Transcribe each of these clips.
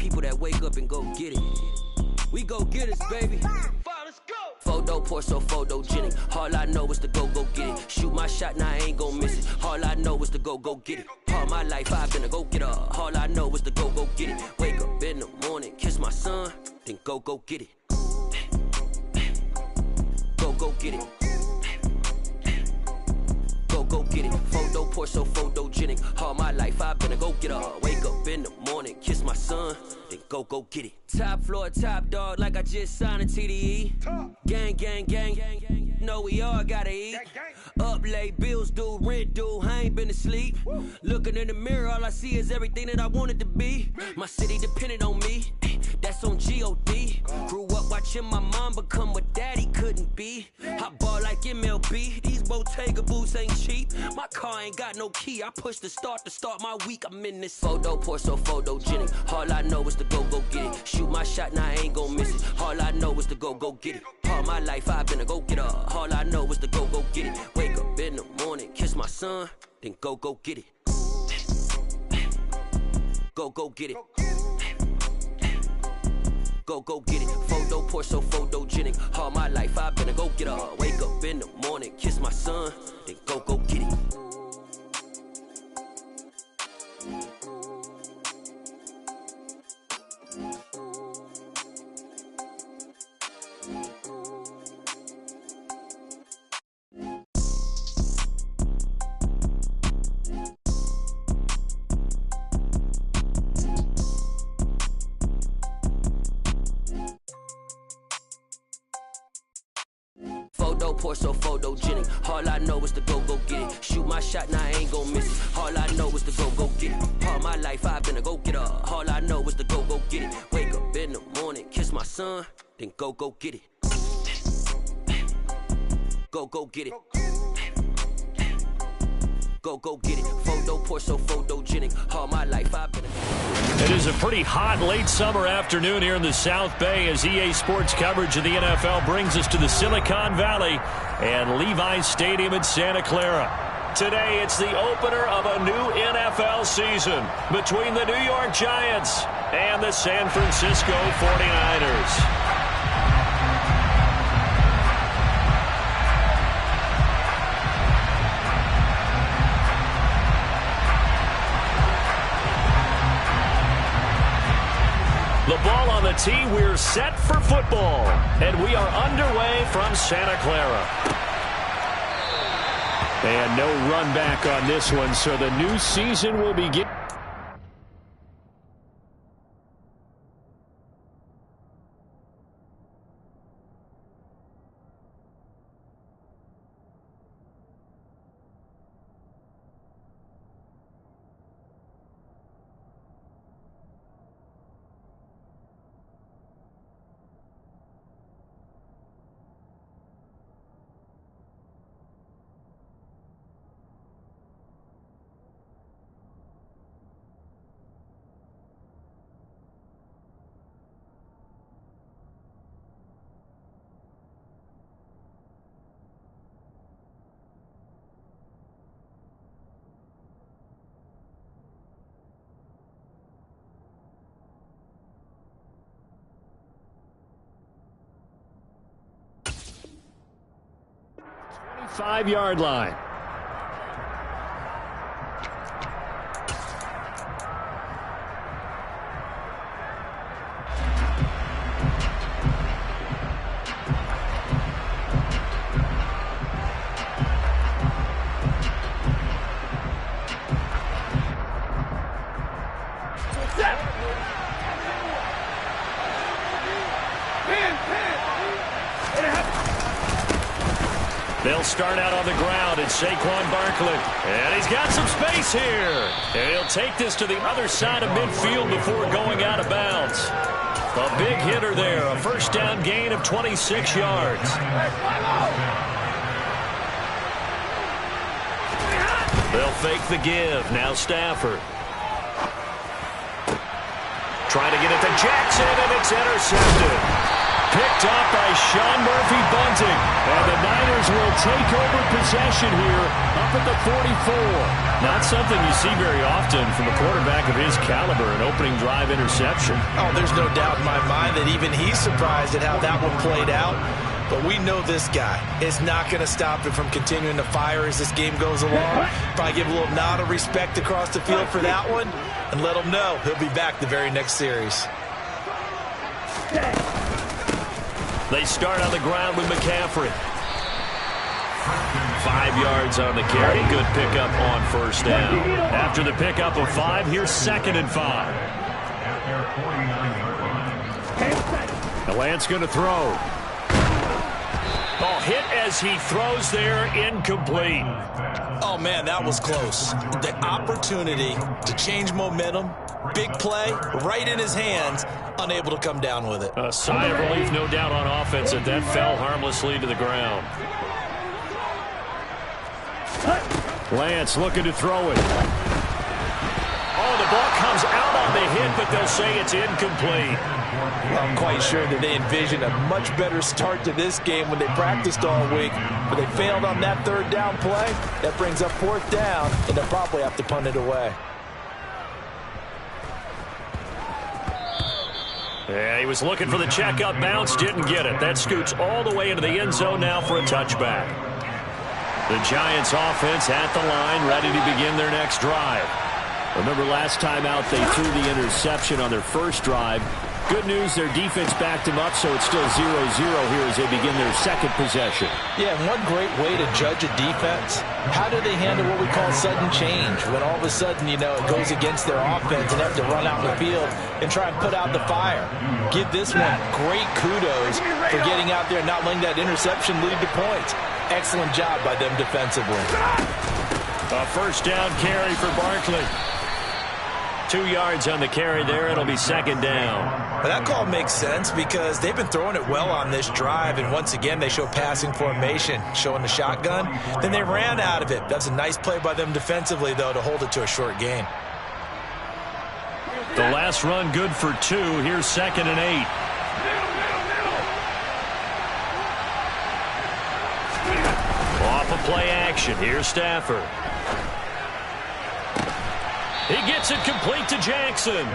people that wake up and go get it. We go get it, baby. Let's go. Photo pour so photogenic. All I know is to go get it. Shoot my shot, now I ain't gon' miss it. All I know is to go get it. All my life I've been a go getter. All I know is to go get it. Wake up in the morning, kiss my son, then go get it. Go get it. Go get it. Photo pour so photogenic. All my life I've been a go getter. Wake up in the morning, kiss my son, then go get it. Top floor, top dog, like I just signed a TDE. Gang, gang, gang, gang, gang. Know we all gotta eat. Up late, bills due, rent due, I ain't been asleep. Looking in the mirror, all I see is everything that I wanted to be. My city depended on me, that's on G.O.D. Grew up watching my mom become what daddy couldn't be. I ball like MLB, these Bottega boots ain't cheap. My car ain't got no key, I push the start to start my week. I'm in this photo pour so photogenic. All I know is to go get it. Shoot my shot, now I ain't gon' miss it. All I know is to go get it. All my life I've been a go getter. All I know is to go get it. Wake up in the morning, kiss my son, then go get it. Go get it. Go get it. Photo pour so photogenic. All my life I've been a go getter. Wake up in the morning, kiss my son, then go get it. Photo pour so photogenic. All I know is to go get it. Shoot my shot, now I ain't gon' miss it. All I know is to go get it. All my life I've been a go getter. All I know is to go get it. Wake up in the morning, kiss my son, then go get it. Go get it. Go get it. Photo pour so photogenic. All my life I've been It is a pretty hot late summer afternoon here in the South Bay as EA Sports coverage of the NFL brings us to the Silicon Valley and Levi's Stadium in Santa Clara. Today it's the opener of a new NFL season between the New York Giants and the San Francisco 49ers. The ball on the tee, we're set for football. And we are underway from Santa Clara. And no run back on this one, so the new season will begin. Five-yard line. They'll start out on the ground. It's Saquon Barkley. And he's got some space here. And he'll take this to the other side of midfield before going out of bounds. A big hitter there. A first down gain of 26 yards. They'll fake the give. Now Stafford. Trying to get it to Jackson, and it's intercepted. picked up by Sean Murphy-Bunting. And the Niners will take over possession here up at the 44. Not something you see very often from a quarterback of his caliber, an opening drive interception. Oh, there's no doubt in my mind that even he's surprised at how that one played out. But we know this guy is not going to stop him from continuing to fire as this game goes along. Probably give a little nod of respect across the field for that one and let him know he'll be back the very next series. They start on the ground with McCaffrey. 5 yards on the carry. Good pickup on first down. After the pickup of 5, here's 2nd and 5. Lance going to throw. Oh, hit as he throws there, incomplete. Oh, man, that was close. The opportunity to change momentum, big play, right in his hands, unable to come down with it. A sigh of relief, no doubt, on offense that fell harmlessly to the ground. Lance looking to throw it. Oh, the ball comes out on the hit, but they'll say it's incomplete. I'm quite sure that they envisioned a much better start to this game when they practiced all week, but they failed on that 3rd down play. That brings up 4th down, and they'll probably have to punt it away. Yeah, he was looking for the checkup bounce, didn't get it. That scoots all the way into the end zone now for a touchback. The Giants offense at the line, ready to begin their next drive. Remember last time out they threw the interception on their first drive. Good news, their defense backed them up, so it's still 0-0 here as they begin their 2nd possession. Yeah, and one great way to judge a defense, how do they handle what we call sudden change? When all of a sudden, you know, it goes against their offense and they have to run out in the field and try and put out the fire. Give this one great kudos for getting out there and not letting that interception lead to points. Excellent job by them defensively. A first down carry for Barkley. 2 yards on the carry there. It'll be 2nd down. But that call makes sense because they've been throwing it well on this drive, and once again they show passing formation, showing the shotgun. Then they ran out of it. That's a nice play by them defensively, though, to hold it to a short gain. The last run good for 2. Here's 2nd and 8. Off of play action. Here's Stafford. He gets it complete to Jackson.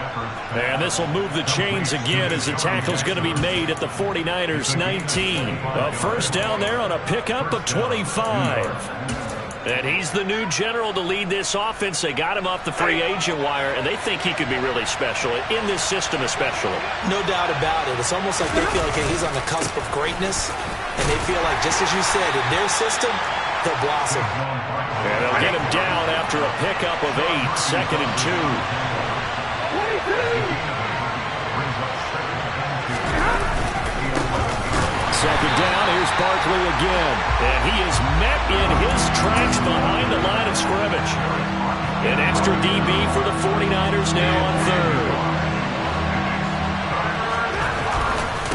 And this will move the chains again as the tackle's going to be made at the 49ers 19. A first down there on a pickup of 25. And he's the new general to lead this offense. They got him off the free agent wire, and they think he could be really special, in this system especially. No doubt about it. It's almost like they feel like he's on the cusp of greatness, and they feel like, just as you said, in their system, they'll blossom. And they'll get him down after a pickup of 8, 2nd and 2. Second down, here's Barkley again. And he is met in his tracks behind the line of scrimmage. An extra DB for the 49ers now on 3rd.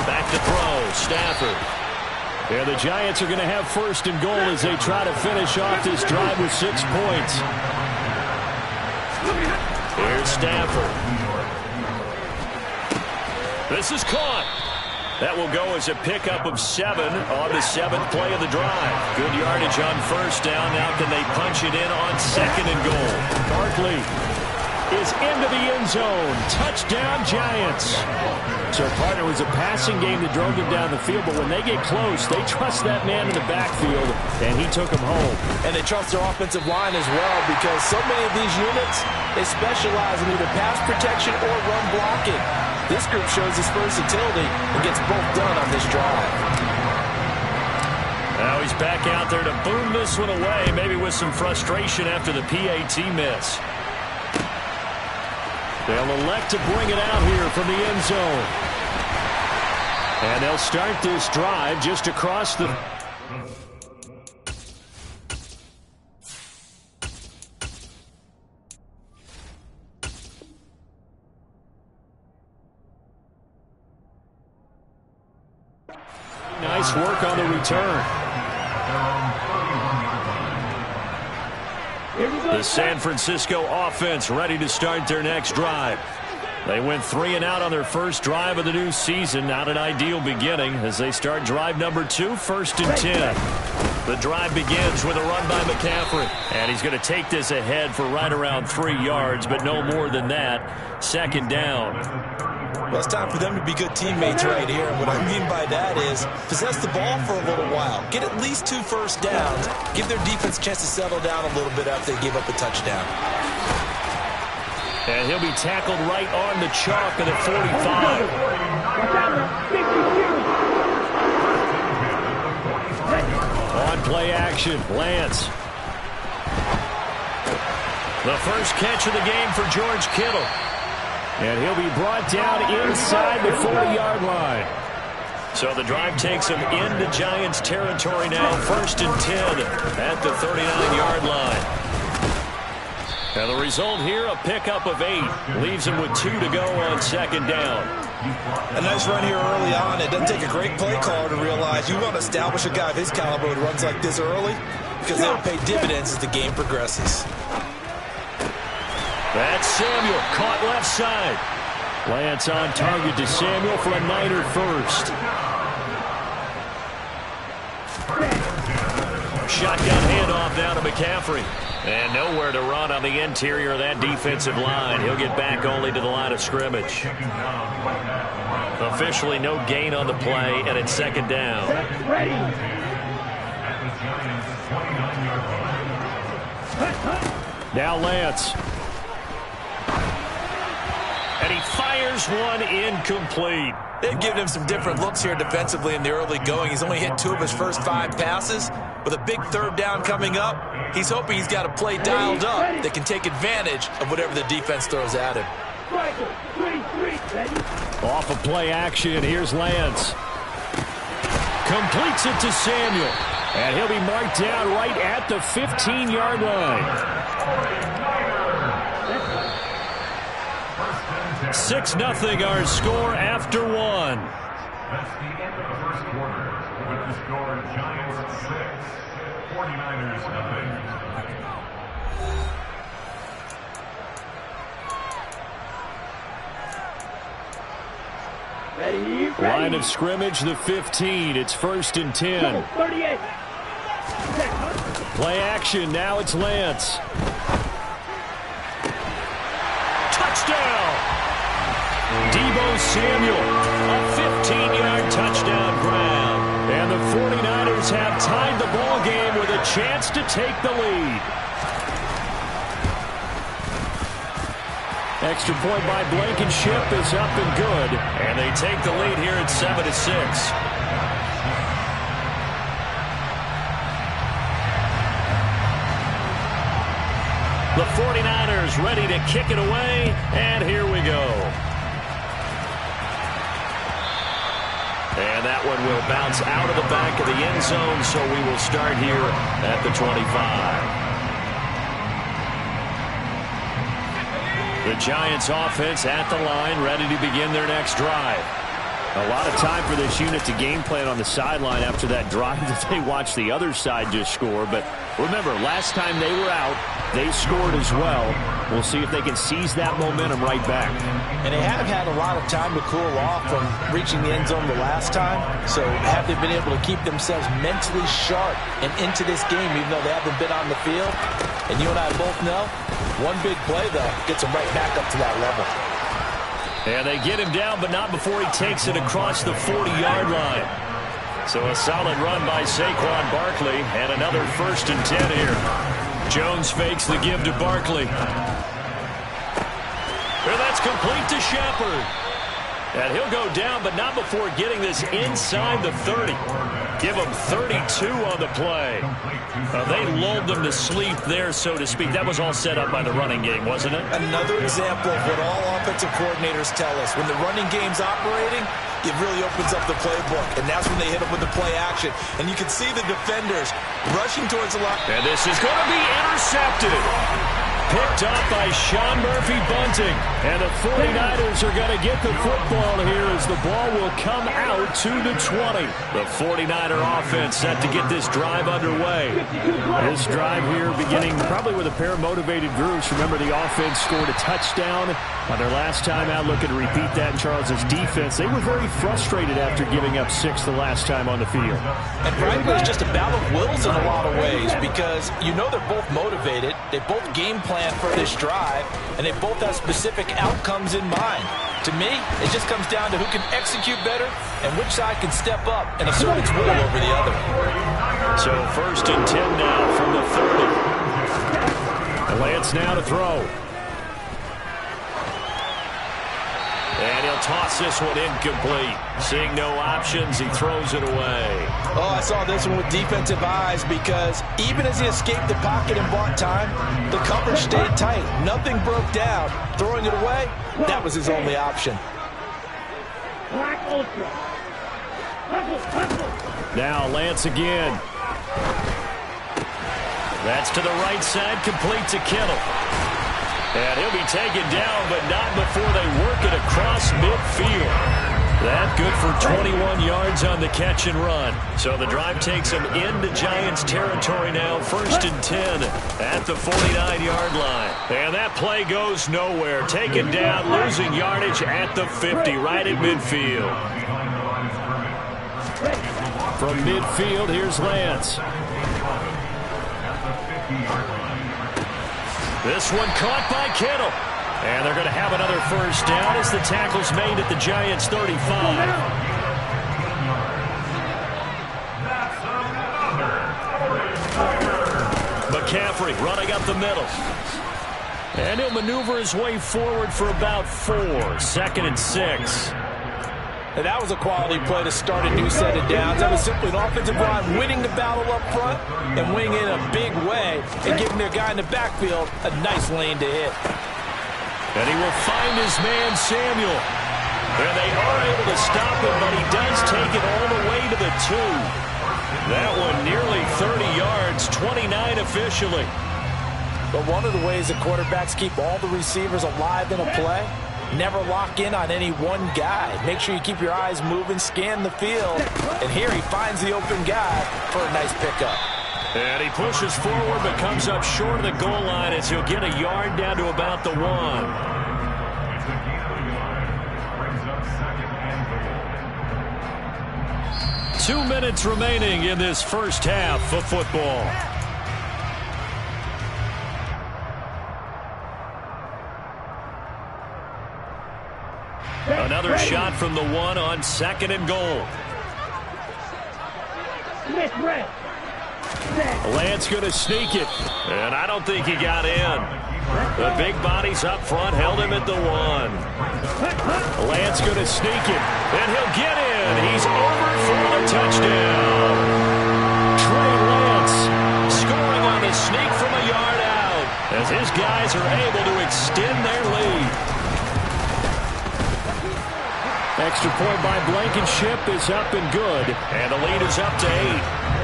Back to throw, Stafford. And the Giants are going to have 1st and goal as they try to finish off this drive with 6 points. Here's Stafford. This is caught. That will go as a pickup of 7 on the 7th play of the drive. Good yardage on first down. Now can they punch it in on 2nd and goal? Barkley is into the end zone. Touchdown, Giants. So, partner, was a passing game that drove them down the field, but when they get close, they trust that man in the backfield, and he took them home. And they trust their offensive line as well, because so many of these units, they specialize in either pass protection or run blocking. This group shows its versatility and gets both done on this drive. Now he's back out there to boom this one away, maybe with some frustration after the PAT miss. They'll elect to bring it out here from the end zone. And they'll start this drive just across the... Nice work on the return. The San Francisco offense ready to start their next drive. They went 3 and out on their first drive of the new season. Not an ideal beginning as they start drive number 2, 1st and 10. The drive begins with a run by McCaffrey. And he's going to take this ahead for right around 3 yards, but no more than that. 2nd down. Well, it's time for them to be good teammates right here. And what I mean by that is possess the ball for a little while. Get at least 2 first downs. Give their defense a chance to settle down a little bit after they give up a touchdown. And he'll be tackled right on the chalk of the 45. On play action, Lance. The first catch of the game for George Kittle. And he'll be brought down inside the 40-yard line. So the drive takes him into Giants territory now. 1st and 10 at the 39-yard line. And the result here, a pickup of 8. Leaves him with 2 to go on 2nd down. A nice run here early on. It doesn't take a great play caller to realize you want to establish a guy of his caliber who runs like this early because they'll pay dividends as the game progresses. That's Samuel, caught left side. Lance on target to Samuel for a Niner first. Shotgun handoff down to McCaffrey. And nowhere to run on the interior of that defensive line. He'll get back only to the line of scrimmage. Officially no gain on the play, and it's 2nd down. Now Lance. And he fires one incomplete. They've given him some different looks here defensively in the early going. He's only hit 2 of his first 5 passes. With a big 3rd down coming up, he's hoping he's got a play dialed up that can take advantage of whatever the defense throws at him. Off of play action, here's Lance. Completes it to Samuel. And he'll be marked down right at the 15-yard line. 6-0 our score after 1. That's the end of the first quarter. With the score, Giants 6, 49ers nothing. Line of scrimmage, the 15. It's 1st and 10. Play action. Now it's Lance. Touchdown! Deebo Samuel, a 15-yard touchdown grab. And the 49ers have tied the ball game with a chance to take the lead. Extra point by Blankenship is up and good. And they take the lead here at 7-6. The 49ers ready to kick it away, and here we go. And that one will bounce out of the back of the end zone, so we will start here at the 25. The Giants offense at the line, ready to begin their next drive. A lot of time for this unit to game plan on the sideline after that drive that they watched the other side just score. But remember, last time they were out, they scored as well. We'll see if they can seize that momentum right back. And they have had a lot of time to cool off from reaching the end zone the last time. So have they been able to keep themselves mentally sharp and into this game, even though they haven't been on the field? And you and I both know, one big play, though, gets them right back up to that level. And they get him down, but not before he takes it across the 40-yard line. So a solid run by Saquon Barkley, and another 1st and 10 here. Jones fakes the give to Barkley. Well, that's complete to Shepard. And he'll go down, but not before getting this inside the 30. Give them 32 on the play. They lulled them to sleep there, so to speak. That was all set up by the running game, wasn't it? Another example of what all offensive coordinators tell us. When the running game's operating, it really opens up the playbook. And that's when they hit them with the play action. And you can see the defenders rushing towards the line. And this is going to be intercepted. picked up by Sean Murphy-Bunting. And the 49ers are going to get the football here as the ball will come out to the 20. The 49er offense set to get this drive underway. This drive here beginning probably with a pair of motivated groups. Remember, the offense scored a touchdown on their last time out. Looking to repeat that in Charles's defense. They were very frustrated after giving up 6 the last time on the field. And frankly, it's just a battle of wills in a lot of ways because you know they're both motivated. They both game plan for this drive, and they both have specific outcomes in mind. To me, it just comes down to who can execute better and which side can step up and assert its will over the other. So 1st and 10 now from the 30. Lance now to throw. And he'll toss this one incomplete. Seeing no options, he throws it away. Oh, I saw this one with defensive eyes because even as he escaped the pocket and bought time, the coverage stayed tight. Nothing broke down. Throwing it away, that was his only option. Now Lance again. That's to the right side, complete to Kittle. And he'll be taken down, but not before they work it across midfield. That good for 21 yards on the catch and run. So the drive takes them into Giants territory now. 1st and 10 at the 49-yard line. And that play goes nowhere. Taken down, losing yardage at the 50, right at midfield. From midfield, here's Lance. This one caught by Kittle. And they're going to have another 1st down as the tackle's made at the Giants' 35. McCaffrey running up the middle. And he'll maneuver his way forward for about 4. 2nd and 6. And that was a quality play to start a new set of downs. That was simply an offensive line winning the battle up front and winning in a big way and giving their guy in the backfield a nice lane to hit. And he will find his man, Samuel. And they are able to stop him, but he does take it all the way to the 2. That one nearly 30 yards, 29 officially. But one of the ways that quarterbacks keep all the receivers alive in a play, never lock in on any one guy. Make sure you keep your eyes moving, scan the field. And here he finds the open guy for a nice pickup. And he pushes forward but comes up short of the goal line as he'll get a yard down to about the 1. 2 minutes remaining in this first half of football. Another shot from the 1 on 2nd and goal. Lance going to sneak it, and I don't think he got in. The big bodies up front held him at the 1. Lance going to sneak it, and he'll get in. He's over for the touchdown. Trey Lance scoring on the sneak from a yard out as his guys are able to extend their lead. Extra point by Blankenship is up and good, and the lead is up to 8.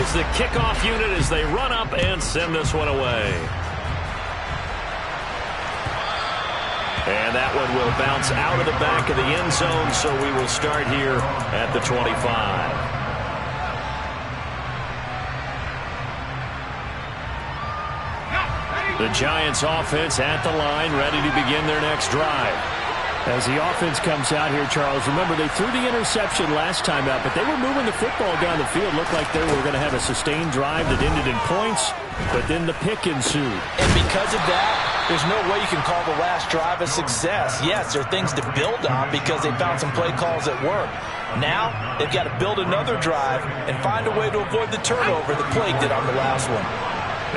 Is the kickoff unit as they run up and send this one away. And that one will bounce out of the back of the end zone, so we will start here at the 25. The Giants offense at the line, ready to begin their next drive. As the offense comes out here, Charles, remember they threw the interception last time out, but they were moving the football down the field. Looked like they were going to have a sustained drive that ended in points, but then the pick ensued. And because of that, there's no way you can call the last drive a success. Yes, there are things to build on because they found some play calls that work. Now, they've got to build another drive and find a way to avoid the turnover that plagued it on the last one.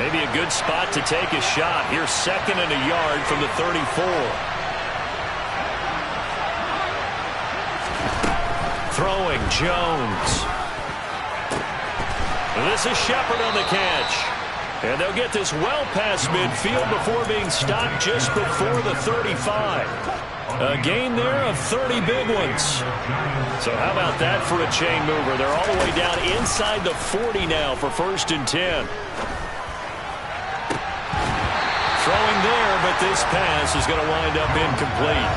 Maybe a good spot to take a shot. Here's 2nd and a yard from the 34. Throwing Jones. This is Shepard on the catch. And they'll get this well past midfield before being stopped just before the 35. A gain there of 30 big ones. So how about that for a chain mover? They're all the way down inside the 40 now for 1st and 10. there, but this pass is going to wind up incomplete.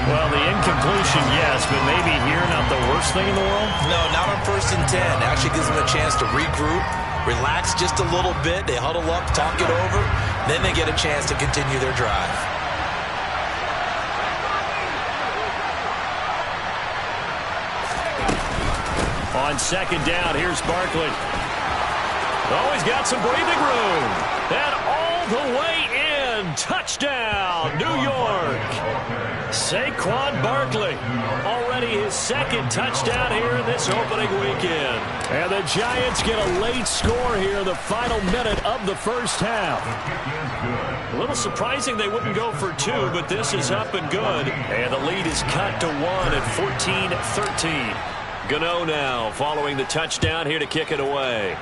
Well, the incompletion, yes, but maybe here not the worst thing in the world? No, not on 1st and 10. Actually gives them a chance to regroup, relax just a little bit. They huddle up, talk it over. Then they get a chance to continue their drive. On 2nd down, here's Barkley. Oh, he's got some breathing room. And all the way in. Touchdown, New York. Saquon Barkley. Already his 2nd touchdown here in this opening weekend. And the Giants get a late score here in the final minute of the 1st half. A little surprising they wouldn't go for 2, but this is up and good. And the lead is cut to 1 at 14-13. Gano now following the touchdown here to kick it away.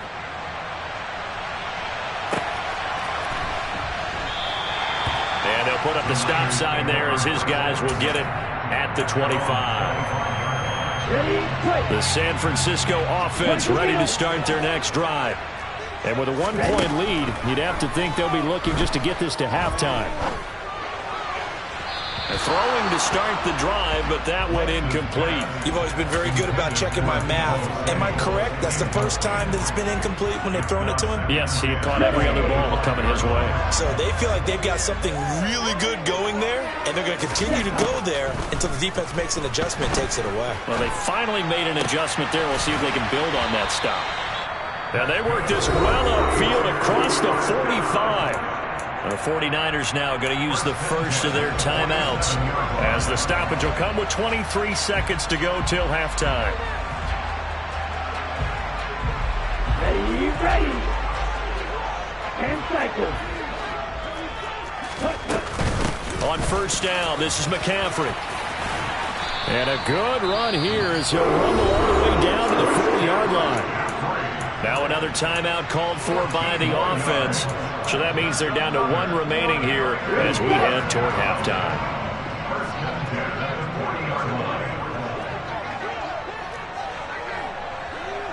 And they'll put up the stop sign there as his guys will get it at the 25. The San Francisco offense ready to start their next drive. And with a 1-point lead, you'd have to think they'll be looking just to get this to halftime. Throwing to start the drive, but that went incomplete. You've always been very good about checking my math. Am I correct? That's the first time that it's been incomplete when they've thrown it to him? Yes, he had caught every other ball coming his way. So they feel like they've got something really good going there, and they're going to continue to go there until the defense makes an adjustment and takes it away. Well, they finally made an adjustment there. We'll see if they can build on that stop. Now they work this well upfield across the 45. The 49ers now going to use the first of their timeouts as the stoppage will come with 23 seconds to go till halftime. Ready. 10 seconds. On 1st down, this is McCaffrey. And a good run here as he'll rumble all the way down to the 40-yard line. Now another timeout called for by the offense. So that means they're down to 1 remaining here as we head toward halftime.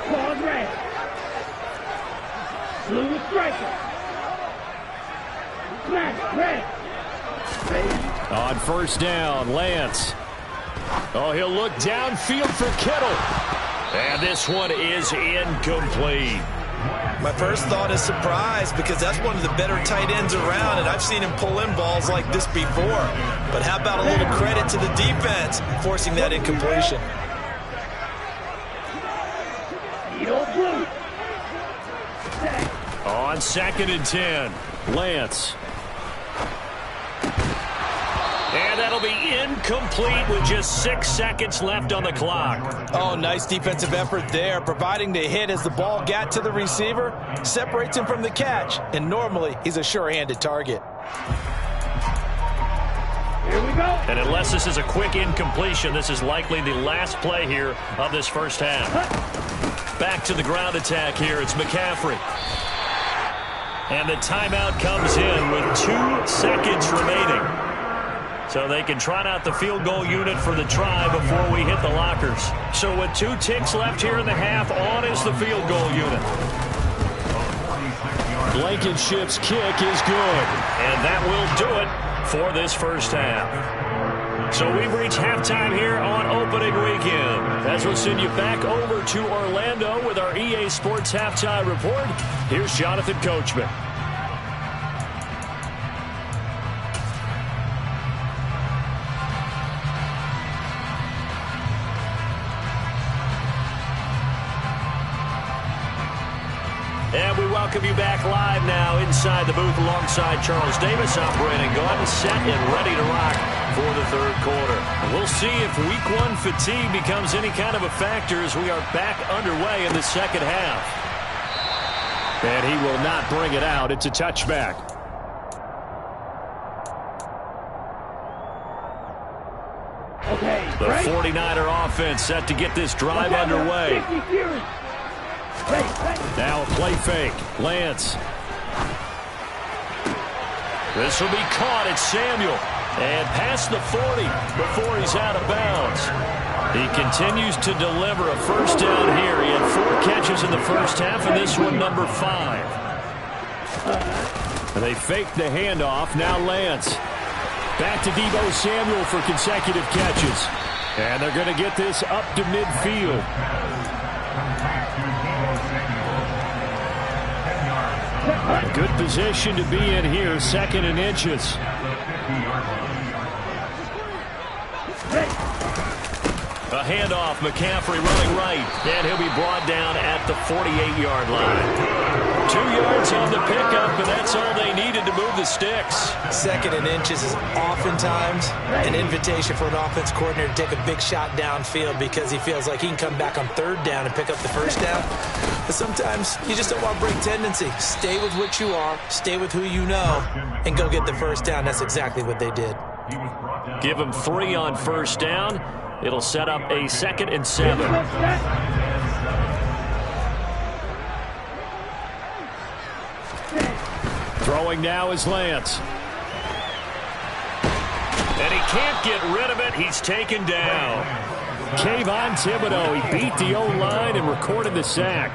Claude red. Blue striker. Smash red. On 1st down, Lance. Oh, he'll look downfield for Kittle. And this one is incomplete. My first thought is surprise because that's one of the better tight ends around, and I've seen him pull in balls like this before. But how about a little credit to the defense forcing that incompletion? On 2nd and 10, Lance. And that'll be incomplete with just 6 seconds left on the clock. Oh, nice defensive effort there, providing the hit as the ball got to the receiver, separates him from the catch, and normally he's a sure-handed target. Here we go. And unless this is a quick incompletion, this is likely the last play here of this 1st half. Back to the ground attack here. It's McCaffrey. And the timeout comes in with 2 seconds remaining. So they can trot out the field goal unit for the try before we hit the lockers. So with 2 ticks left here in the half, on is the field goal unit. Blankenship's kick is good. And that will do it for this 1st half. So we've reached halftime here on opening weekend. As we'll send you back over to Orlando with our EA Sports Halftime Report. Here's Jonathan Coachman. And we welcome you back live now inside the booth alongside Charles Davis. I'm Brandon Gaudin, set and ready to rock for the 3rd quarter. We'll see if Week 1 fatigue becomes any kind of a factor as we are back underway in the 2nd half. And he will not bring it out. It's a touchback. Okay, The 49er offense set to get this drive underway. Now a play fake. Lance. This will be caught. It's Samuel. And past the 40 before he's out of bounds. He continues to deliver a 1st down here. He had 4 catches in the 1st half, and this one number 5. And they fake the handoff. Now Lance. Back to Deebo Samuel for consecutive catches. And they're going to get this up to midfield. A good position to be in here, 2nd and inches. A handoff, McCaffrey running right, and he'll be brought down at the 48-yard line. 2 yards on the pickup, and that's all they needed to move the sticks. 2nd and inches is oftentimes an invitation for an offense coordinator to take a big shot downfield because he feels like he can come back on 3rd down and pick up the 1st down. But sometimes you just don't want to break tendency. Stay with what you are, stay with who you know, and go get the 1st down. That's exactly what they did. Give him 3 on 1st down. It'll set up a 2nd and 7. Throwing now is Lance. And he can't get rid of it. He's taken down. Kayvon Thibodeau, he beat the O-line and recorded the sack.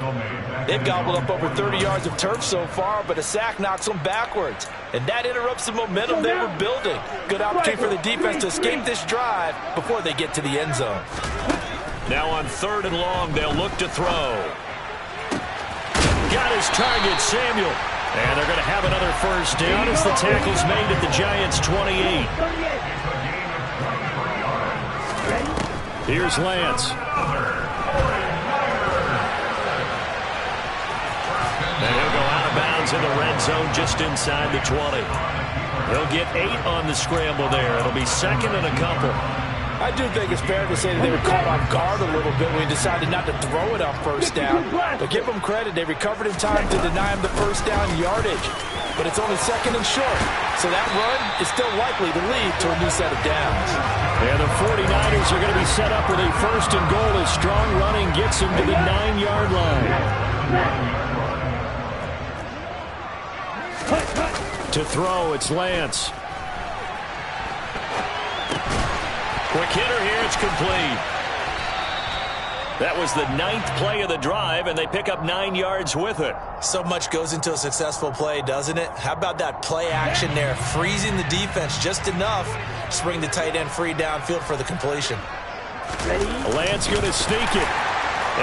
They've gobbled up over 30 yards of turf so far, but a sack knocks them backwards. And that interrupts the momentum they were building. Good opportunity for the defense to escape this drive before they get to the end zone. Now on 3rd and long, they'll look to throw. Got his target, Samuel. And they're going to have another 1st down as the tackle's made at the Giants' 28. Here's Lance. And he'll go out of bounds in the red zone just inside the 20. He'll get 8 on the scramble there. It'll be 2nd and a couple. I do think it's fair to say that they were caught off guard a little bit when he decided not to throw it on 1st down. But give them credit, they recovered in time to deny him the 1st down yardage. But it's only 2nd and short. So that run is still likely to lead to a new set of downs. And the 49ers are going to be set up with a 1st and goal as strong running gets them to the 9-yard line. To throw, it's Lance. Quick hitter here, it's complete. That was the 9th play of the drive, and they pick up 9 yards with it. So much goes into a successful play, doesn't it? How about that play action there, freezing the defense just enough to bring the tight end free downfield for the completion. Lance going to sneak it,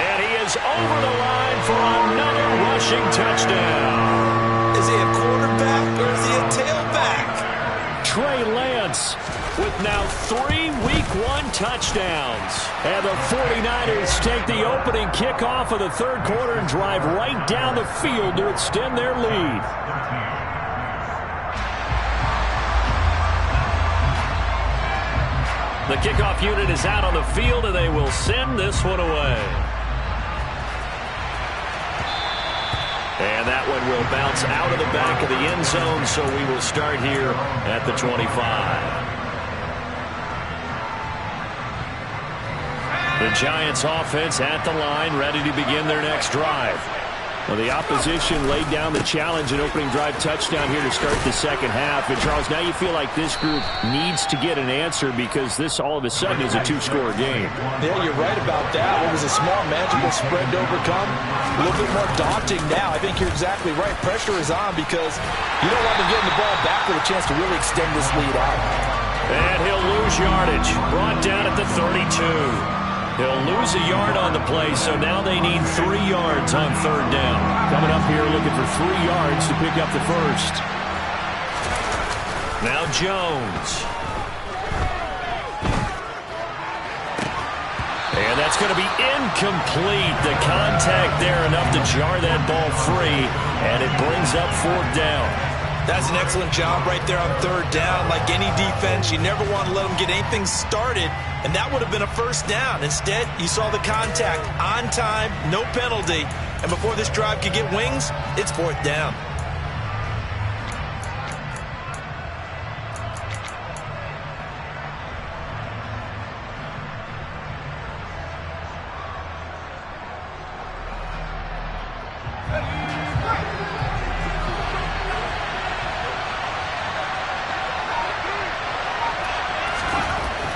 and he is over the line for another rushing touchdown. Is he a quarterback or is he a tailback? Trey Lance with now 3 Week 1 touchdowns. And the 49ers take the opening kickoff of the 3rd quarter and drive right down the field to extend their lead. The kickoff unit is out on the field, and they will send this one away. And that one will bounce out of the back of the end zone, so we will start here at the 25. The Giants offense at the line, ready to begin their next drive. Well, the opposition laid down the challenge and opening drive touchdown here to start the 2nd half. And, Charles, now you feel like this group needs to get an answer because this all of a sudden is a 2-score game. Yeah, you're right about that. It was a small, manageable spread to overcome. A little bit more daunting now. I think you're exactly right. Pressure is on because you don't want them getting the ball back with a chance to really extend this lead out. And he'll lose yardage. Brought down at the 32. He'll lose a yard on the play, so now they need 3 yards on 3rd down. Coming up here looking for 3 yards to pick up the 1st. Now Jones. And that's going to be incomplete. The contact there enough to jar that ball free, and it brings up 4th down. That's an excellent job right there on 3rd down. Like any defense, you never want to let them get anything started, and that would have been a 1st down. Instead, you saw the contact on time, no penalty, and before this drive could get wings, it's 4th down.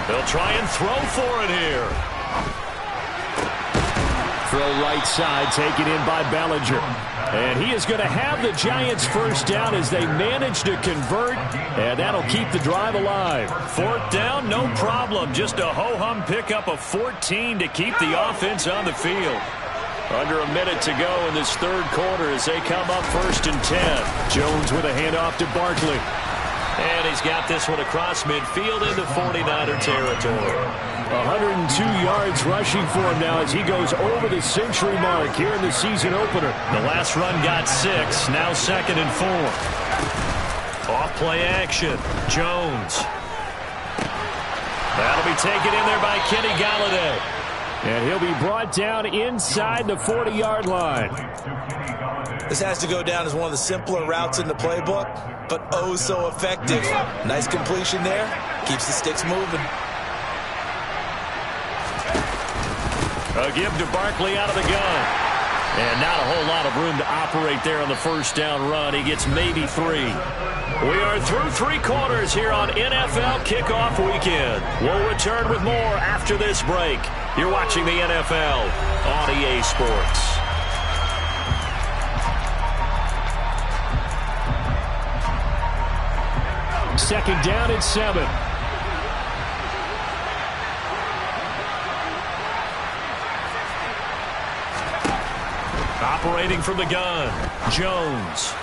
They'll try and throw for it here. Throw right side, taken in by Bellinger. And he is going to have the Giants first down as they manage to convert, and that'll keep the drive alive. Fourth down, no problem. Just a ho-hum pickup of 14 to keep the offense on the field. Under a minute to go in this third quarter as they come up 1st and 10. Jones with a handoff to Barkley. And he's got this one across midfield into 49er territory. 102 yards rushing for him now as he goes over the century mark here in the season opener. The last run got 6, now 2nd and 4. Off play action. Jones. That'll be taken in there by Kenny Galladay. And he'll be brought down inside the 40-yard line. This has to go down as one of the simpler routes in the playbook, but oh so effective. Nice completion there. Keeps the sticks moving. A give to Barkley out of the gun. And not a whole lot of room to operate there on the first down run. He gets maybe 3. We are through 3 quarters here on NFL Kickoff Weekend. We'll return with more after this break. You're watching the NFL on EA Sports. Second down at 7. Operating from the gun, Jones.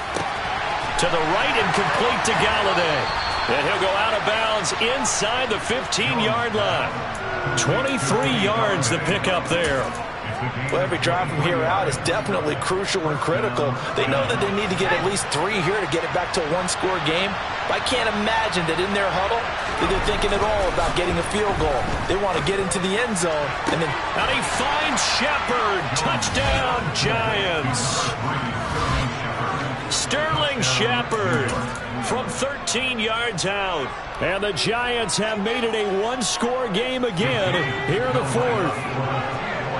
To the right and complete to Galladay. And he'll go out of bounds inside the 15-yard line. 23 yards the pickup there. Well, every drive from here out is definitely crucial and critical. They know that they need to get at least 3 here to get it back to a one-score game. But I can't imagine that in their huddle that they're thinking at all about getting a field goal. They want to get into the end zone. And he finds Shepard. Touchdown, Giants. Sterling Shepard from 13 yards out. And the Giants have made it a one-score game again here in the 4th.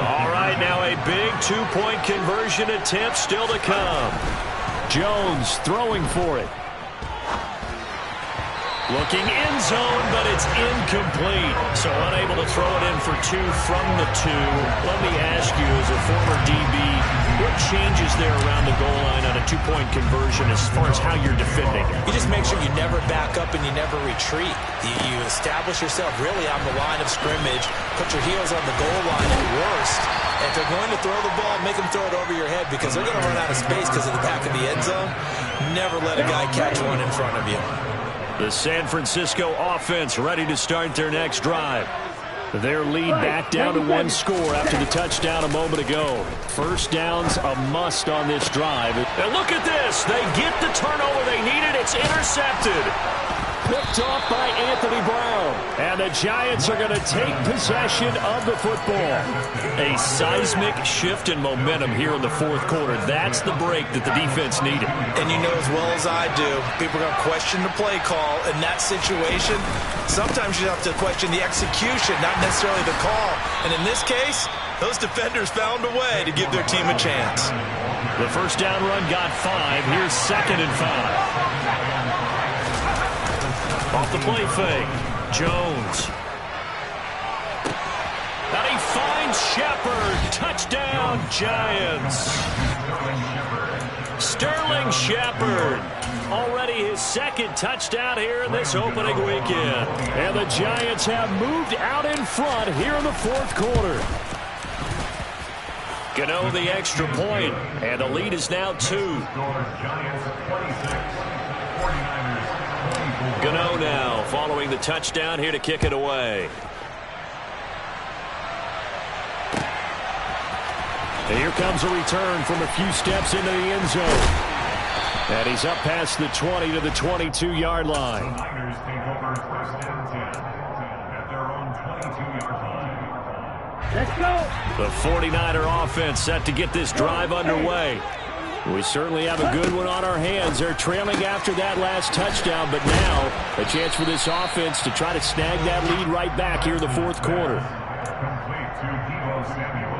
All right, now a big 2-point conversion attempt still to come. Jones throwing for it. Looking end zone, but it's incomplete. So unable to throw it in for 2 from the 2. Let me ask you, as a former DB, what changes there around the goal line on a 2-point conversion as far as how you're defending? You just make sure you never back up and you never retreat. You establish yourself really on the line of scrimmage, put your heels on the goal line at worst. And if they're going to throw the ball, make them throw it over your head because they're going to run out of space because of the back of the end zone. Never let a guy catch one in front of you. The San Francisco offense ready to start their next drive. Their lead back down to 1 score after the touchdown a moment ago. First down's a must on this drive. And look at this. They get the turnover they needed. It's intercepted. Picked off by Anthony Brown. And the Giants are going to take possession of the football. A seismic shift in momentum here in the 4th quarter. That's the break that the defense needed. And you know as well as I do, people are going to question the play call. In that situation, sometimes you have to question the execution, not necessarily the call. And in this case, those defenders found a way to give their team a chance. The first down run got 5. Here's 2nd and 5. Off the play fake, Jones. And he finds Shepard. Touchdown, Giants. Sterling Shepard. Already his 2nd touchdown here in this opening weekend. And the Giants have moved out in front here in the 4th quarter. Gano the extra point, and the lead is now 2. Gano now following the touchdown here to kick it away. And here comes a return from a few steps into the end zone. And he's up past the 20 to the 22-yard line. The Niners take over 1st and 10 at their own 22-yard line. Let's go. The 49er offense set to get this drive underway. We certainly have a good one on our hands. They're trailing after that last touchdown, but now a chance for this offense to try to snag that lead right back here in the 4th quarter. Complete to Deebo Samuel.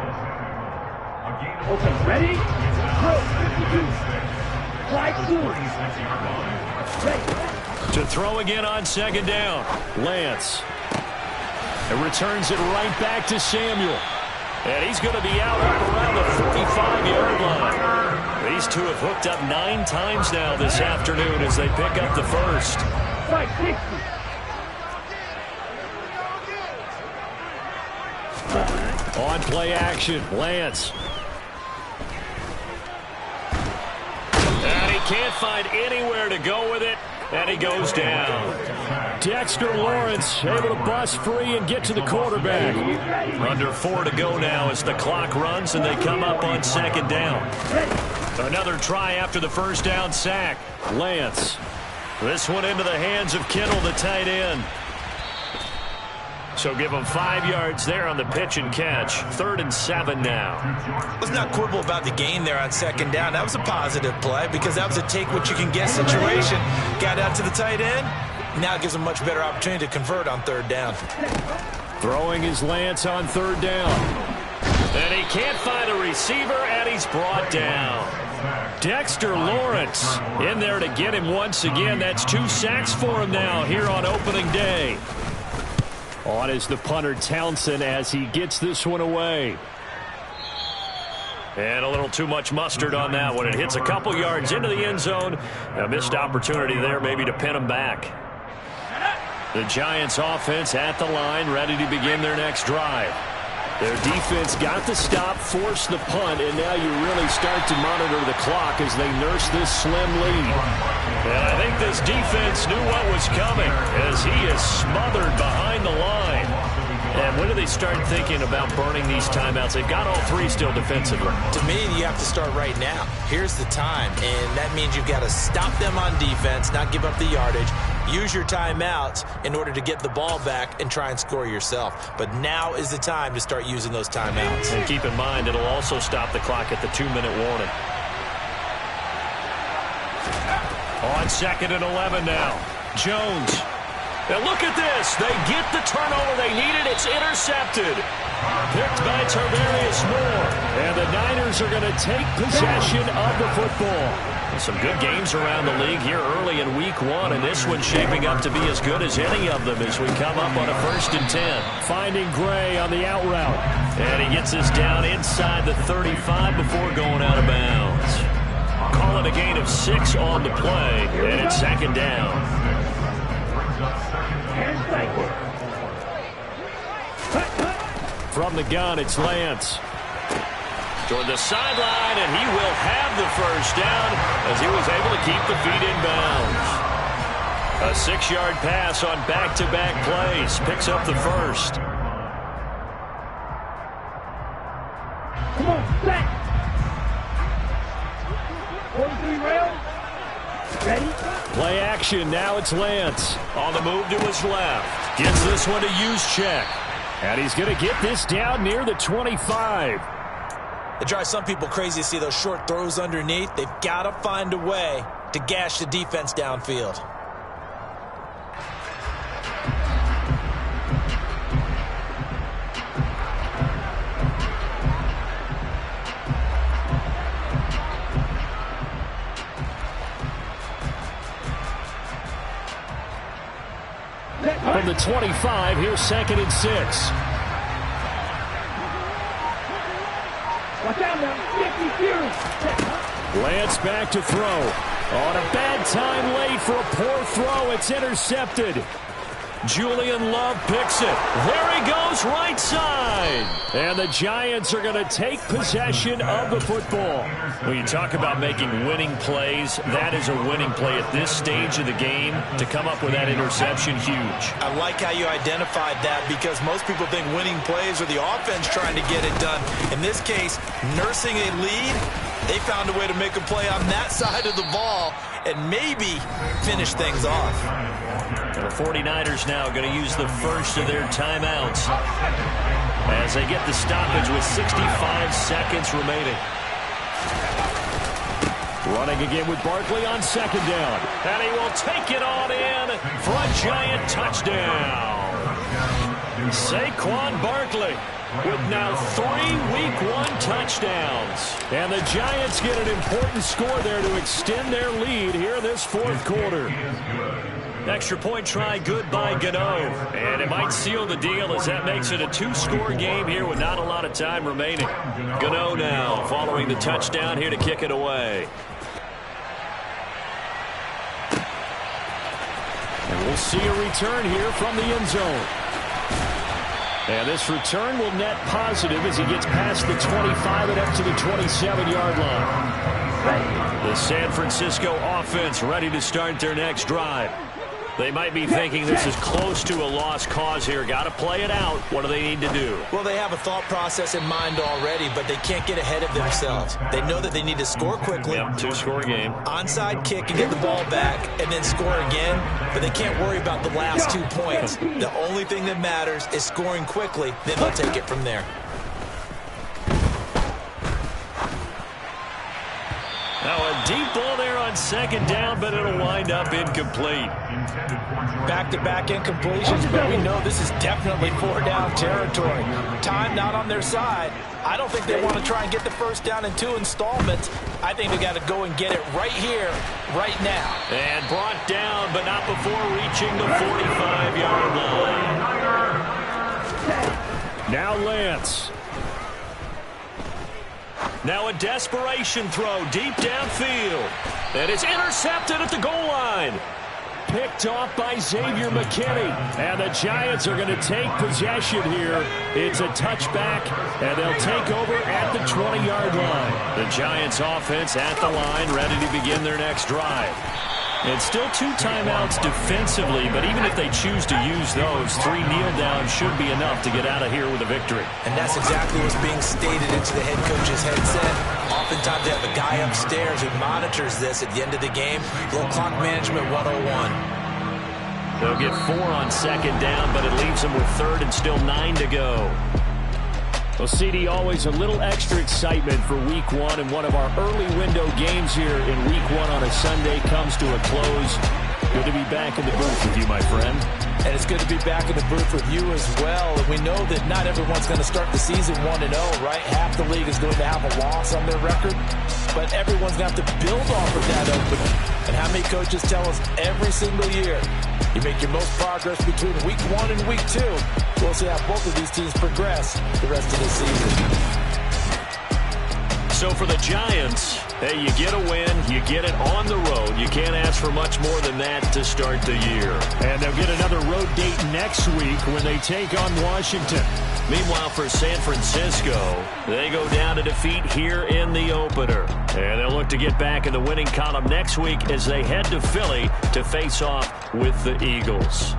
Okay, ready? Go. 52. Slide soon. Ready. To throw again on 2nd down, Lance. It returns it right back to Samuel. And he's going to be out up around the 45-yard line. These two have hooked up 9 times now this afternoon as they pick up the first. On play action, Lance. And he can't find anywhere to go with it, and he goes down. Dexter Lawrence able to bust free and get to the quarterback. Under 4 to go now as the clock runs and they come up on 2nd down. Another try after the first down sack. Lance. This one into the hands of Kittle, the tight end. So give him 5 yards there on the pitch and catch. 3rd and 7 now. Let's not quibble about the gain there on 2nd down. That was a positive play because that was a take-what-you-can-get situation. Got out to the tight end. Now it gives him a much better opportunity to convert on 3rd down. Throwing his Lance on 3rd down. And he can't find a receiver, and he's brought down. Dexter Lawrence in there to get him once again. That's 2 sacks for him now here on opening day. On is the punter Townsend as he gets this one away. And a little too much mustard on that one. It hits a couple yards into the end zone. A missed opportunity there maybe to pin him back. The Giants offense at the line, ready to begin their next drive. Their defense got the stop, forced the punt, and now you really start to monitor the clock as they nurse this slim lead. And I think this defense knew what was coming as he is smothered behind the line. And when do they start thinking about burning these timeouts? They've got all 3 still defensively. To me, you have to start right now. Here's the time, and that means you've got to stop them on defense, not give up the yardage. Use your timeouts in order to get the ball back and try and score yourself. But now is the time to start using those timeouts. And keep in mind, it'll also stop the clock at the 2-minute warning. On 2nd and 11 now. Jones. And look at this. They get the turnover they needed. It's intercepted. Picked by Tarvarius Moore. And the Niners are going to take possession of the football. Some good games around the league here early in week 1, and this one's shaping up to be as good as any of them as we come up on a 1st and 10. Finding Gray on the out route. And he gets us down inside the 35 before going out of bounds. Call it a gain of 6 on the play, and it's 2nd down. From the gun, it's Lance. Toward the sideline, and he will have the first down as he was able to keep the feet in bounds. A 6-yard pass on back-to-back plays. Picks up the first. Come on, back. 43 rail. Ready? Play action. Now it's Lance. On the move to his left. Gets this one to Juszczyk. And he's going to get this down near the 25. It drives some people crazy to see those short throws underneath. They've got to find a way to gash the defense downfield. From the 25, here's 2nd and 6. Watch out now. Lance back to throw. On a bad time late for a poor throw. It's intercepted. Julian Love picks it. There he goes, right side. And the Giants are going to take possession of the football. When you talk about making winning plays, that is a winning play at this stage of the game. To come up with that interception, huge. I like how you identified that because most people think winning plays are the offense trying to get it done. In this case, nursing a lead, they found a way to make a play on that side of the ball and maybe finish things off. The 49ers now going to use the first of their timeouts as they get the stoppage with 65 seconds remaining. Running again with Barkley on 2nd down. And he will take it on in for a Giant touchdown. Saquon Barkley with now 3 Week 1 touchdowns. And the Giants get an important score there to extend their lead here in this 4th quarter. Extra point try good by Gano. And it might seal the deal as that makes it a 2-score game here with not a lot of time remaining. Gano now following the touchdown here to kick it away. And we'll see a return here from the end zone. And this return will net positive as he gets past the 25 and up to the 27-yard line. The San Francisco offense ready to start their next drive. They might be thinking this is close to a lost cause here. Got to play it out. What do they need to do? Well, they have a thought process in mind already, but they can't get ahead of themselves. They know that they need to score quickly. Yep, 2-score game. Onside kick and get the ball back and then score again, but they can't worry about the last 2 points. The only thing that matters is scoring quickly, then they'll take it from there. Now a deep ball there on second down, but it'll wind up incomplete. Back-to-back incompletions, but we know this is definitely 4-down territory. Time not on their side. I don't think they want to try and get the first down in 2 installments. I think they got to go and get it right here, right now. And brought down, but not before reaching the 45-yard line. Now Lance. Now a desperation throw deep downfield. And it's intercepted at the goal line. Picked off by Xavier McKinney. And the Giants are going to take possession here. It's a touchback, and they'll take over at the 20-yard line. The Giants offense at the line, ready to begin their next drive. It's still 2 timeouts defensively, but even if they choose to use those, 3 kneel downs should be enough to get out of here with a victory. And that's exactly what's being stated into the head coach's headset. Oftentimes they have a guy upstairs who monitors this at the end of the game. Little clock management 101. They'll get 4 on second down, but it leaves them with 3rd and still 9 to go. Well, CD, always a little extra excitement for Week 1, and one of our early window games here in Week 1 on a Sunday comes to a close. Good to be back in the booth with you, my friend. And it's good to be back in the booth with you as well. And we know that not everyone's going to start the season 1-0, right? Half the league is going to have a loss on their record. But everyone's going to have to build off of that opening. And how many coaches tell us every single year, you make your most progress between Week 1 and Week 2. We'll see how both of these teams progress the rest of the season. So for the Giants, hey, you get a win, you get it on the road. You can't ask for much more than that to start the year. And they'll get another road date next week when they take on Washington. Meanwhile, for San Francisco, they go down to defeat here in the opener. And they'll look to get back in the winning column next week as they head to Philly to face off with the Eagles.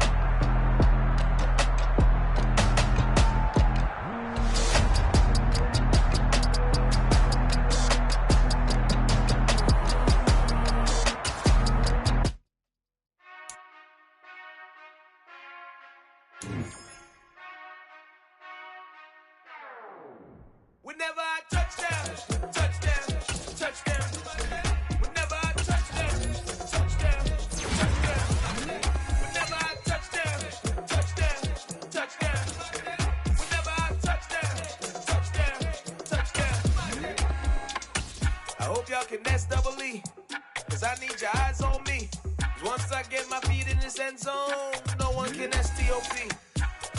Whenever I touchdown, touchdown, touchdown. Whenever I touchdown, touchdown, touchdown. Whenever I touchdown, touchdown, touchdown. Whenever I touchdown, touchdown, touchdown. I hope y'all can nest double E, cause I need your eyes on me. Once I get my feet in this end zone, no one can STOP.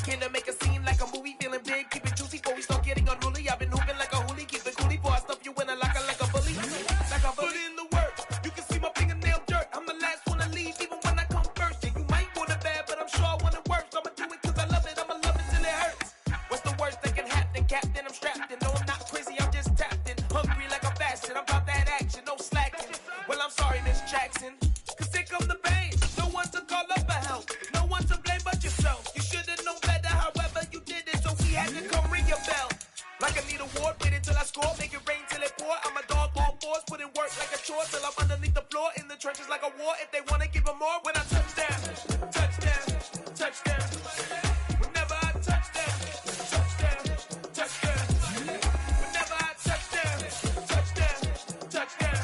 Can I make a scene like a movie, feeling big, keep it juicy before we start getting unruly. I've been hooping like a hoolie, keep it coolie before I stuff you in a locker like a bully. Like a bully. Put in the work, you can see my fingernail dirt. I'm the last one to leave, even when I come first. Yeah, you might want it bad, but I'm sure I want it worse. I'ma do it cause I love it, I'ma love it till it hurts. What's the worst that can happen, Captain? I'm strapped in, no I'm not crazy, I'm just tapped in. Hungry like I'm fasting, I'm about that action, no slacking. Well, I'm sorry, Miss Jackson, cause here come the pain. No one to call up for help, no one to blame but yourself. You should've known better, however you did it, so we had to come ring your bell. Like I need a ward, wait until I score, make it rain till it pour. I'm a dog, all fours, put in work like a chore till I'm underneath the floor, in the trenches like a war. If they wanna give them more, when I touchdown, touchdown, touchdown. Whenever I touchdown, touchdown, touchdown. Whenever I touchdown, touchdown, touchdown.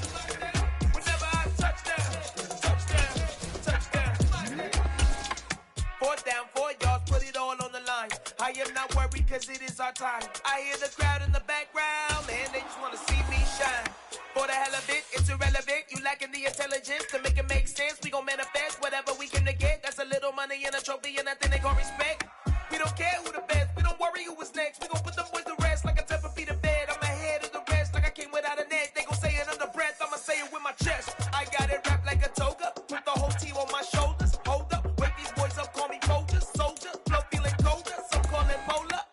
Whenever I touchdown, touchdown, touchdown. 4th down, 4 yards, put it all on the line. How I am not worried cause it is our time. I hear the crowd in the background, man, they just wanna see me shine. For the hell of it, it's irrelevant. You lacking the intelligence to make it make sense. We gon' manifest whatever we can to get. That's a little money and a trophy and nothing they call respect. We don't care who the best, we don't worry who was next. We gon' put them boys to rest like a temper feet in bed. I'm ahead of the rest like I came without a net. They gon' say it under breath, I'ma say it with my chest. I got it wrapped like a toga, put the whole team on my shoulders. Hold up, wake these boys up, call me Folgers. Soldier, flow feeling colder, some call it polar.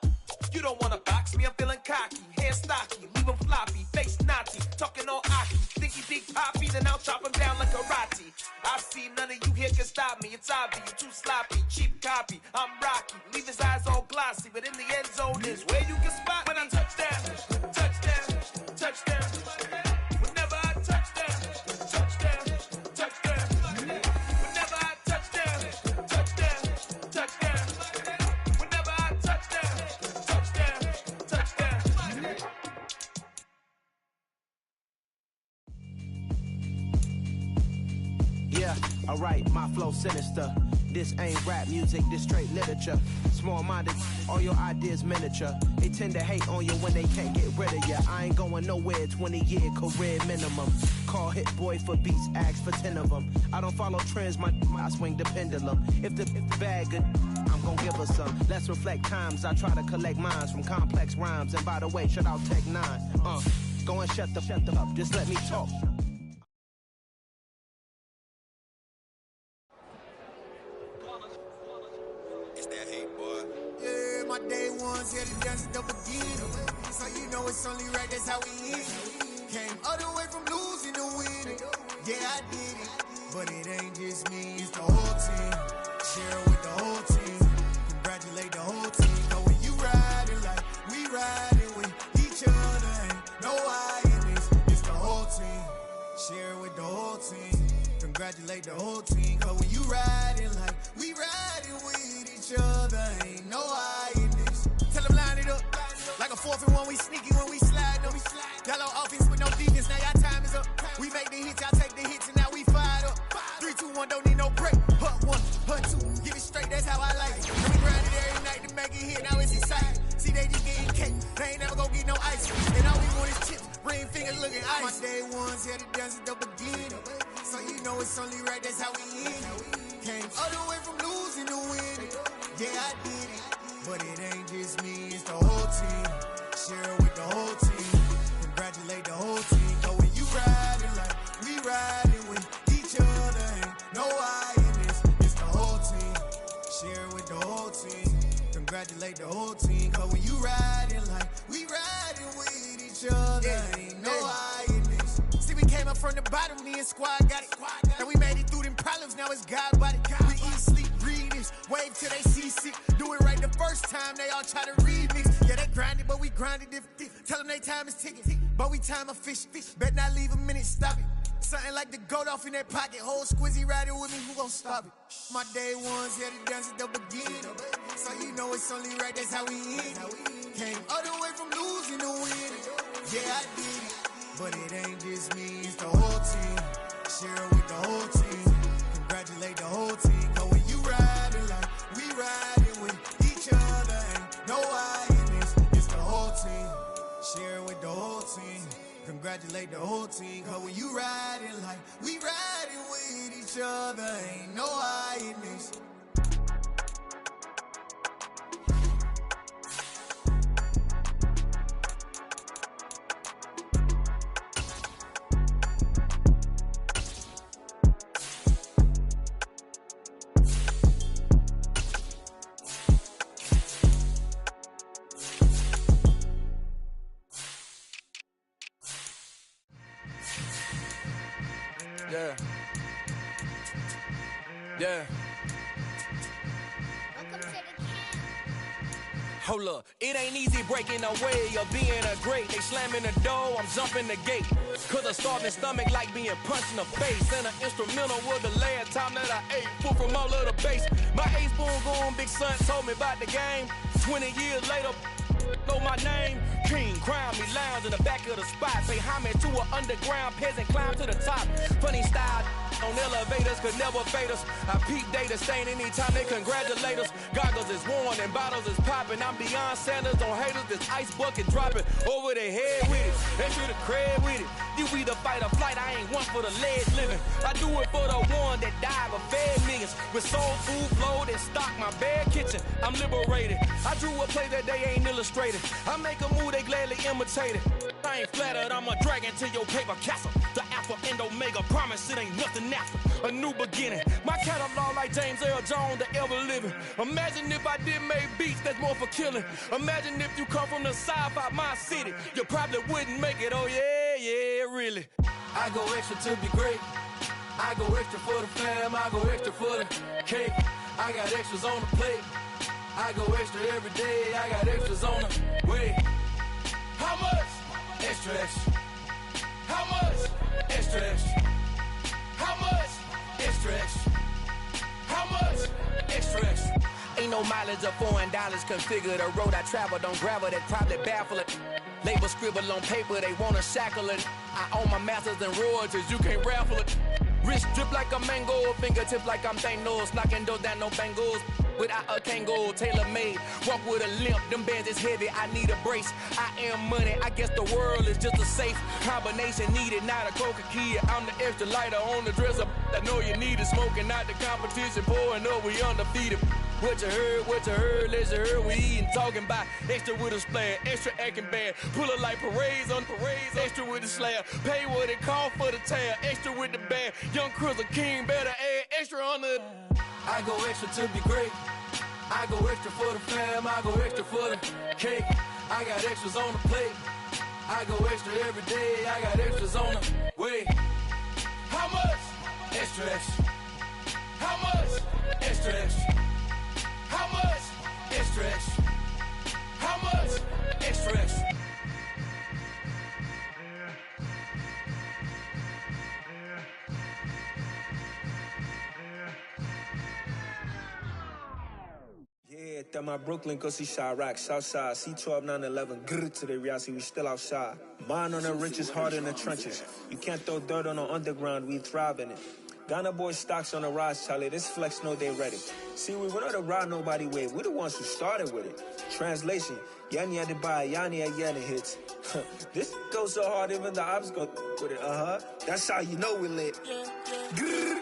You don't wanna box me, I'm feeling cocky. Hair stocky, leave 'em floppy, face naughty. Talking all aki, think he big poppy, then I'll chop him down like karate. I see none of you here can stop me. It's obvious, you too sloppy, cheap copy. I'm Rocky, leave his eyes all glossy, but in the end zone is where you can spot when I touchdown, touchdown, touchdown. Whenever I touchdown, touchdown, touchdown. Whenever I touchdown, touchdown, touchdown. Whenever I touchdown, touchdown, touchdown. Yeah, alright, my flow sinister. This ain't rap music, this straight literature. Small-minded, all your ideas miniature. They tend to hate on you when they can't get rid of you. I ain't going nowhere, 20-year career minimum. Call Hit Boy for beats, ask for 10 of them. I don't follow trends, I swing the pendulum. If the bag good, I'm gon' give her some. Let's reflect times, I try to collect minds from complex rhymes. And by the way, shout out Tech 9. Go and shut the up, just let me talk. My day ones, yeah, the dance the beginning. So you know it's only right, that's how we end. Came all the way from losing to winning. Yeah, I did it, but it ain't just me, it's the whole team. Share it with the whole team. Congratulate the whole team. But when you riding like we riding with each other, ain't no I in this, it's the whole team. Share it with the whole team. Congratulate the whole team. But when you riding like we riding with each other, ain't no I in this. Tell them line it up. Like a 4th and 1, we sneaky when we slide them. Yellow offense with no defense, now y'all time is up. We make the hits, y'all take the hits, and now we fired up. 3, 2, 1, don't need no break. Hut 1, hut 2, get it straight, that's how I like it. And we grind it every night to make it hit, now it's exciting. See, they just getting cake, they ain't never gonna get no ice. And all we want is chips, ring fingers looking ice. My day ones, yeah, the dance at the beginning. So you know it's only right, that's how we end. Came all the way from losing to winning. Yeah, I did it, but it ain't just me, it's the whole team. Share it with the whole team. Congratulate the whole team. But when you riding like we riding with each other, ain't no I in this, it's the whole team. Share it with the whole team. Congratulate the whole team. But when you riding like we riding with each other, ain't no I in this. See, we came up from the bottom, me and squad got it. And we made it through them problems, now it's God body. We eat, sleep, breathe this, wave till they see sick. Do it right the first time, they all try to remix. Yeah, they grinded, but we grinded different. Tell them they time is ticking, but we time a fish. Bet not leave a minute, stop it. Something like the goat off in that pocket. Whole squizzy riding with me, who gon' stop it? My day ones, yeah, the dance at the beginning. So you know it's only right, that's how we end. Came all the way from losing to winning. Yeah, I did it, but it ain't just me, it's the whole team. Share it with the whole team. Congratulate the whole team. But when you riding like we riding with each other, ain't no I in this, it's the whole team. Share it with the whole team. Congratulate the whole team. Cause when you riding like we riding with each other, ain't no I in this. Yeah. Yeah. Hold up, it ain't easy breaking away or being a great. They slamming the door, I'm jumping the gate. Cause a starving stomach like being punched in the face. And an instrumental was the last time that I ate food from all of the base. My ace spoon going, big son told me about the game. 20 years later, know my name. King, crown me, lounge in the back of the spot. Pay homage to an underground peasant, climb to the top. Funny style on elevators could never fade us. I peep data stain anytime they congratulate us. Goggles is is worn and bottles is popping. I'm Deion Sanders on haters, this ice bucket dropping over their head with it. They should have cred with it. You either fight or flight, I ain't one for the lead living. I do it for the one that died but fed millions. With soul food flowed and stock my bad kitchen. I'm liberated. I drew a play that they ain't illustrated. I make a move they gladly imitated. I ain't flattered, I'm a dragon to your paper castle. The Alpha and Omega, promise it ain't nothing after. A new beginning. My catalog like James Earl Jones, the ever living. Imagine if I did make beats that's more for killing. Imagine if you come from the south out my city. You probably wouldn't make it, oh yeah, really. I go extra to be great. I go extra for the fam, I go extra for the cake. I got extras on the plate. I go extra every day, I got extras on the way. How much? Extra, extra. How much? Extra, extra. How much? Extra, extra. How much? Extra, extra. Ain't no mileage of $4 configure the road I travel. Don't gravel that probably baffle it. Label scribble on paper, they wanna shackle it. I own my masters and royalties, you can't raffle it. Wrist drip like a mango, fingertips like I'm Thanos. Knocking doors down, no bangles. Without a Kango, tailor-made. Walk with a limp, them bands is heavy, I need a brace. I am money, I guess the world is just a safe combination needed, not a coca key. I'm the extra lighter on the dresser. I know you need it, smoking out the competition, pouring up, we undefeated. What you heard, let's hear we eatin', talking about extra with a splash, extra acting bad. Pull it like parades on parades, extra with the slab. Pay what it cost for the tab, extra with the bag. Young Chris a king, better add extra on the. I go extra to be great. I go extra for the fam, I go extra for the cake. I got extras on the plate. I go extra every day, I got extras on the way. How much? Extra, extra. How much? Extra, extra. How much? Extra, extra. How much? Extra, extra. Yeah, that my Brooklyn, cause he shot rock, Southside, C12, 911, grrr to the reality, we still outside. Mine on the riches, hard in the trenches. You can't throw dirt on the underground, we thrive in it. Ghana boys stocks on the rise, Charlie, this flex know they ready. See, we were not to ride nobody with, we the ones who started with it. Translation, Yanni had to buy, Yanni had Yanni hits. This goes so hard, even the ops go with it, That's how you know we lit. Grrr.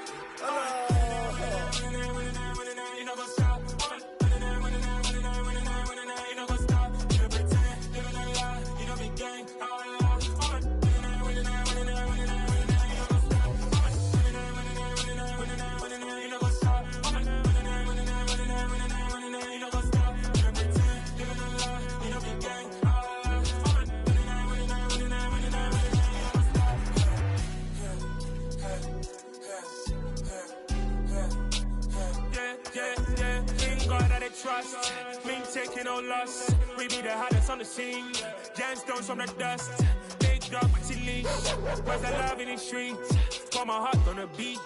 Trust, me taking no loss. We be the hottest on the scene. Gemstones from the dust. Big dog with your leash. Where's the love in the streets? Got my heart on the beat.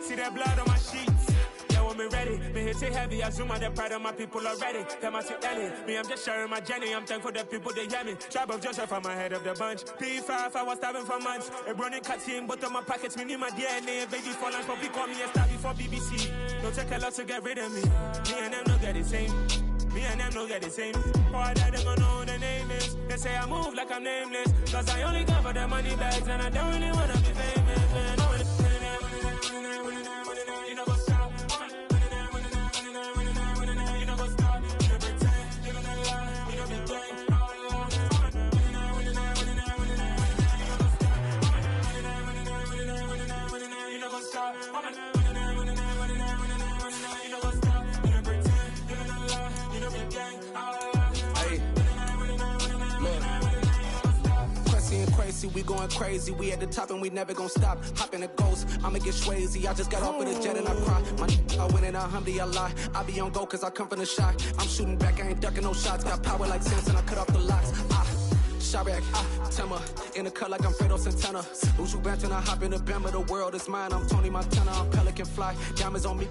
See that blood on my sheets. Yeah, when me ready, me hit it heavy. I zoom out the pride of my people already. Them I see Ellie. Me, I'm just sharing my journey. I'm thankful the people they hear me. Tribe of Joseph, I'm ahead of the bunch. P5, I was starving for months. A running cut in, but on my pockets, me need my DNA. Baby for lunch, but we call me a star before BBC. Don't take a lot to get rid of me. Me and them no get the same. Me and them no get the same. All that them gonna know who the name is. They say I move like I'm nameless. Cause I only come for the money bags and I don't really wanna be famous, man. You know what's up? You know what's up? You know pretend, living a lie. You know be gang. You know what's up? We going crazy, we at the top and we never gonna stop. Hop in the ghost, I'ma get swayzy. I just got off of the jet and I cry. My I win in a Humvee, I lie. I be on go cause I come from the shot. I'm shooting back, I ain't ducking no shots. Got power like Samson, I cut off the locks. Sharek, Timmer, in the cut like I'm Fredo Santana. Uju Benton, I hop in the Bama, the world is mine. I'm Tony Montana, I'm Pelican Fly. Diamonds on me.